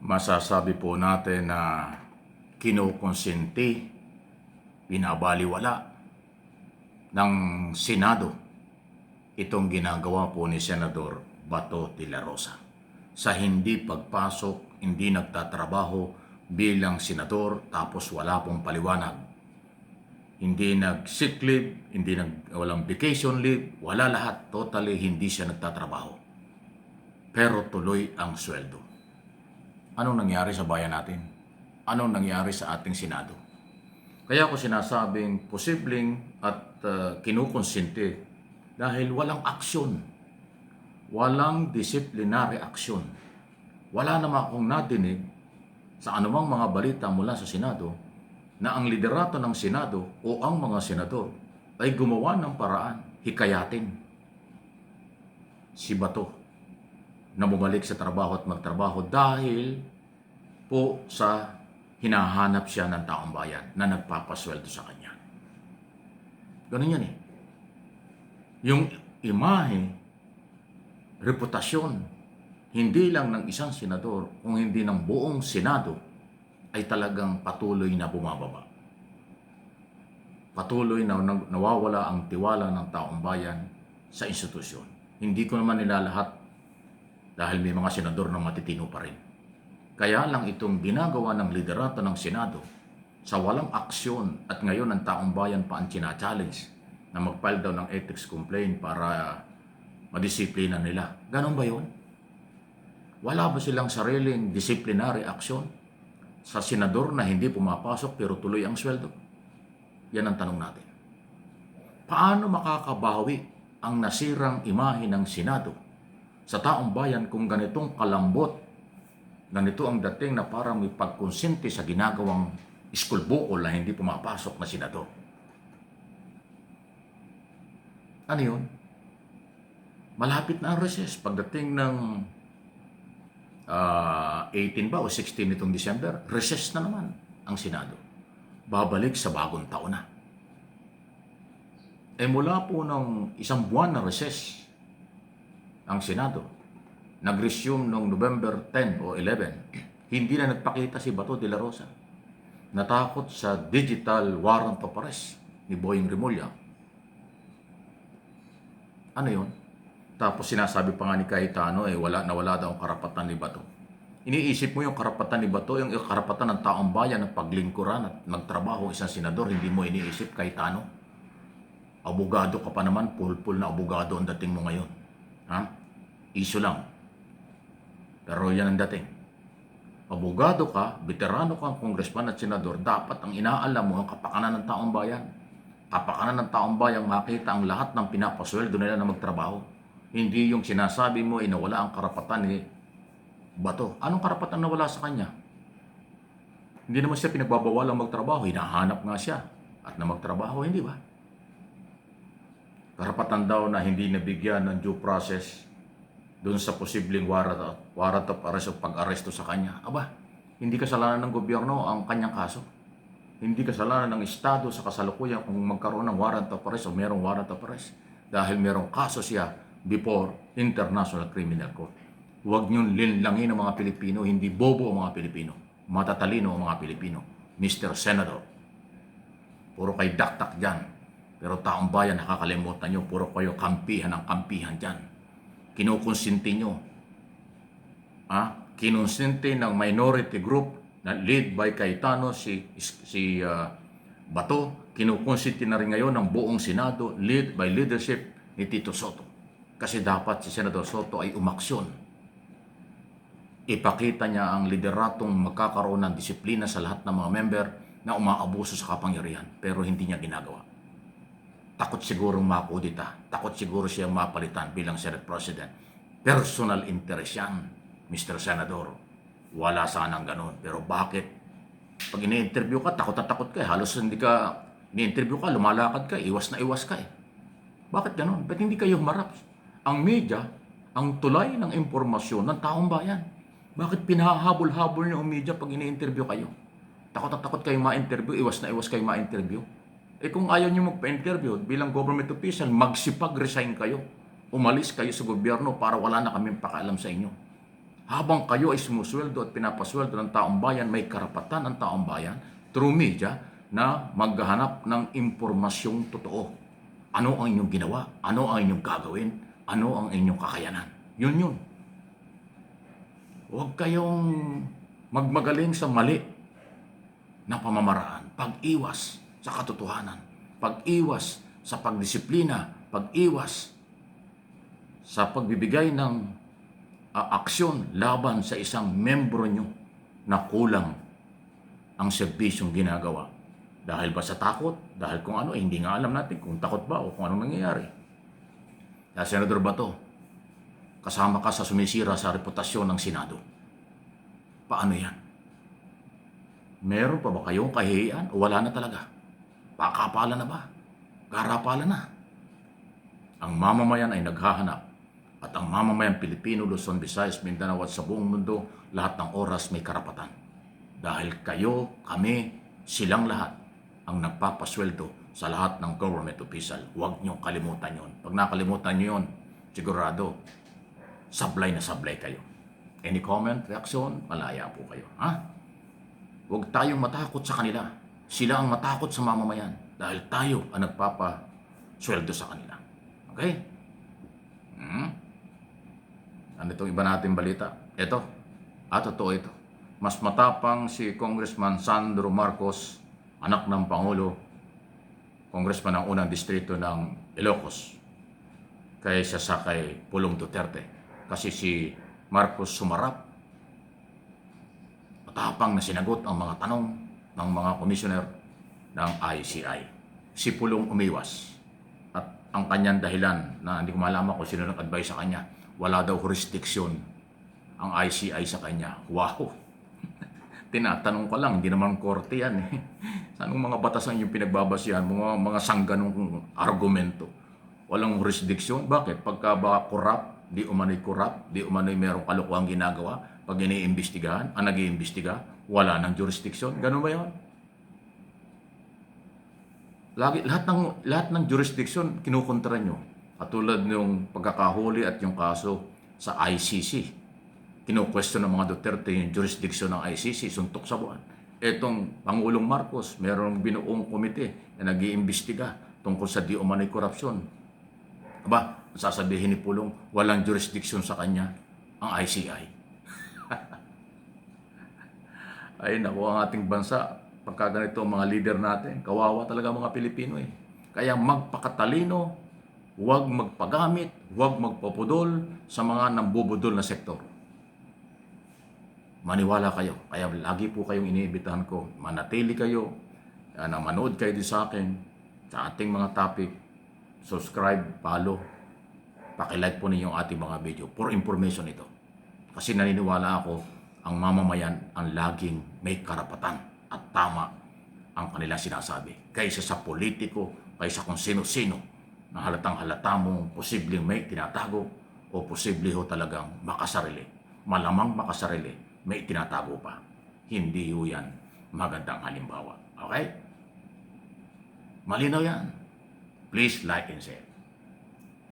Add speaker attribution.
Speaker 1: masasabi po natin na kinukonsenti, binabaliwala ng Senado itong ginagawa po ni Senador Bato de la Rosa sa hindi pagpasok, hindi nagtatrabaho bilang senador tapos wala pong paliwanag. Hindi nag-sick leave, walang vacation leave, wala lahat. Totally hindi siya nagtatrabaho. Pero tuloy ang sweldo. Anong nangyari sa bayan natin? Anong nangyari sa ating Senado? Kaya ko sinasabing posibleng at kinukonsente dahil walang aksyon. Walang disciplinary aksyon. Wala naman akong nadinig sa anumang mga balita mula sa Senado na ang liderato ng Senado o ang mga senador ay gumawa ng paraan, hikayatin si Bato na bumalik sa trabaho at magtrabaho dahil po sa hinahanap siya ng taong bayan na nagpapasweldo sa kanya. Ganun yan eh. Yung imahe, reputasyon, hindi lang ng isang senador, kung hindi ng buong Senado, ay talagang patuloy na bumababa. Patuloy na nawawala ang tiwala ng taong bayan sa institusyon. Hindi ko naman nilalahat dahil may mga senador na matitino pa rin. Kaya lang itong ginagawa ng liderato ng Senado sa walang aksyon at ngayon ang taong bayan pa ang china-challenge na mag-file daw ng ethics complaint para madisiplina nila. Ganon ba yun? Wala ba silang sariling disciplinary action sa senador na hindi pumapasok pero tuloy ang sweldo? Yan ang tanong natin. Paano makakabawi ang nasirang imahe ng Senado sa taong bayan kung ganitong kalambot, ganito ang dating na parang may pagkonsente sa ginagawang iskulbukol na hindi pumapasok na senador? Ano yun? Malapit na ang recess pagdating ng 18 ba o 16 nitong December, recess na naman ang Senado. Babalik sa bagong taon na. Mula po ng isang buwan na recess ang Senado, nag-resume noong November 10 o 11, hindi na nagpakita si Bato de la Rosa. Natakot sa digital warrant of arrest ni Boying Rimulya. Ano yun? Tapos sinasabi pa nga ni Cayetano, nawala daw ang karapatan ni Bato. Iniisip mo yung karapatan ni Bato, yung karapatan ng taong bayan ng paglingkuran at magtrabaho isang senador, hindi mo iniisip, Cayetano? Abogado ka pa naman, pulpul na abogado ang dating mo ngayon. Ha? Iso lang. Pero yan ang dating. Abogado ka, veterano kang congressman at senador, dapat ang inaalam mo ang kapakanan ng taong bayan. Kapakanan ng taong bayan, makita ang lahat ng pinapasweldo nila na magtrabaho. Hindi yung sinasabi mo ay nawala ang karapatan ni Bato. Anong karapatan nawala sa kanya? Hindi naman siya pinagbabawalang magtrabaho. Hinahanap nga siya at na magtrabaho, hindi ba? Karapatan daw na hindi nabigyan ng due process doon sa posibleng warrant of arrest o pag-aresto sa kanya. Aba, hindi kasalanan ng gobyerno ang kanyang kaso. Hindi kasalanan ng Estado sa kasalukuyan kung magkaroon ng warrant of arrest o merong warrant of arrest. Dahil merong kaso siya before International Criminal Court. Huwag niyong linlangin ang mga Pilipino, hindi bobo ang mga Pilipino. Matatalino ang mga Pilipino. Mr. Senator, puro kayo daktak dyan. Pero taong bayan nakakalimutan nyo, puro kayo kampihan ang kampihan dyan. Kinukonsinti nyo. Kinonsinti ng minority group na lead by Cayetano, si Bato. Kinukonsinti na rin ngayon ng buong Senado, lead by leadership ni Tito Soto. Kasi dapat si Senador Soto ay umaksyon. Ipakita niya ang lideratong magkakaroon ng disiplina sa lahat ng mga member na umaabuso sa kapangyarihan. Pero hindi niya ginagawa. Takot siguro makudita. Takot siguro siyang mapalitan bilang Senate President. Personal interest yan, Mr. Senador. Wala sanang ganun. Pero bakit? Pag ini-interview ka, takot na takot ka. Halos hindi ka, ini-interview ka, lumalakad ka, iwas na iwas ka . Bakit ganun? Ba't hindi kayo humarap? Ang media, ang tulay ng impormasyon ng taong bayan. Bakit pinahabol-habol niyo ang media pag ini-interview kayo? Takot na takot kayong ma-interview, iwas na iwas kayong ma-interview. Kung ayaw niyo magpa-interview bilang government official, magsipag-resign kayo. Umalis kayo sa gobyerno para wala na kaming pakialam sa inyo. Habang kayo ay sumusweldo at pinapasweldo ng taong bayan, may karapatan ng taong bayan through media na maghahanap ng impormasyong totoo. Ano ang inyong ginawa? Ano ang inyong gagawin? Ano ang inyong kakayanan? Yun. Huwag kayong magmagaling sa mali na pamamaraan. Pag-iwas sa katotohanan. Pag-iwas sa pagdisiplina. Pag-iwas sa pagbibigay ng aksyon laban sa isang membro nyo na kulang ang serbisyong ginagawa. Dahil ba sa takot? Dahil kung ano, hindi nga alam natin kung takot ba o kung anong nangyayari. Kaya Senador Bato, kasama ka sa sumisira sa reputasyon ng Senado. Paano yan? Meron pa ba kayong kahihiyan o wala na talaga? Pakapala na ba? Garapala na. Ang mamamayan ay naghahanap. At ang mamamayan Pilipino, Luzon, Visayas, Mindanao at sa buong mundo, lahat ng oras may karapatan. Dahil kayo, kami, silang lahat ang nagpapasweldo sa lahat ng government official. Huwag niyong kalimutan yon. Pag nakalimutan niyo yon, sigurado, sablay na sablay kayo. Any comment, reaction, malaya po kayo. Ha? Huwag tayong matakot sa kanila. Sila ang matakot sa mamamayan dahil tayo ang nagpapasweldo sa kanila. Okay? Ano itong iba natin balita? Ito. Totoo ito. Mas matapang si Congressman Sandro Marcos, anak ng Pangulo, congressman ng unang distrito ng Ilocos, kaysa sa kay Pulong Duterte. Kasi si Marcos sumarap, matapang na sinagot ang mga tanong ng mga komisyoner ng ICI. Si Pulong umiwas. At ang kanyang dahilan, na hindi ko malaman kung sino nag-advise sa kanya, wala daw jurisdiction ang ICI sa kanya. Wow! Tinatanong ko lang, hindi naman korte yan eh. Anong mga batasan yung pinagbabasihan? Mga sangganong argumento. Walang jurisdiction. Bakit? Pagka ba corrupt, di umano'y corrupt, di umano'y merong kalokohang ginagawa, pag iniimbestigahan, ang nag-iimbestiga, wala ng jurisdiction. Ganun ba yun? Lahat ng jurisdiction, kinukontra nyo. Katulad ng pagkakahuli at yung kaso sa ICC. Kino-question ng mga Duterte yung jurisdiction ng ICC, suntok sa buwan. Etong Pangulong Marcos, mayroong binuong komite na nag-iimbestiga tungkol sa di umano'y korupsyon. Aba, sasabihin ni Pulong, walang jurisdiction sa kanya ang ICI. Ay, naku, ang ating bansa, pagka ganito ang mga leader natin, kawawa talaga mga Pilipino eh. Kaya magpakatalino, huwag magpagamit, huwag magpapudol sa mga nambubudol na sektor. Maniwala kayo. Kaya lagi po kayong iniimbitahan ko. Manatili kayo, na manood kayo din sa akin, sa ating mga topic. Subscribe, follow, pakilike po ninyo ating mga video. For information ito. Kasi naniniwala ako, ang mamamayan ang laging may karapatan at tama ang kanilang sinasabi. Kaysa sa politiko, kaysa kung sino-sino na halatang halata mo posibleng may tinatago o posible ho talagang makasarili. Malamang makasarili, may tinatago pa. Hindi ho yan magandang halimbawa. Okay? Malinaw yan. Please like and share.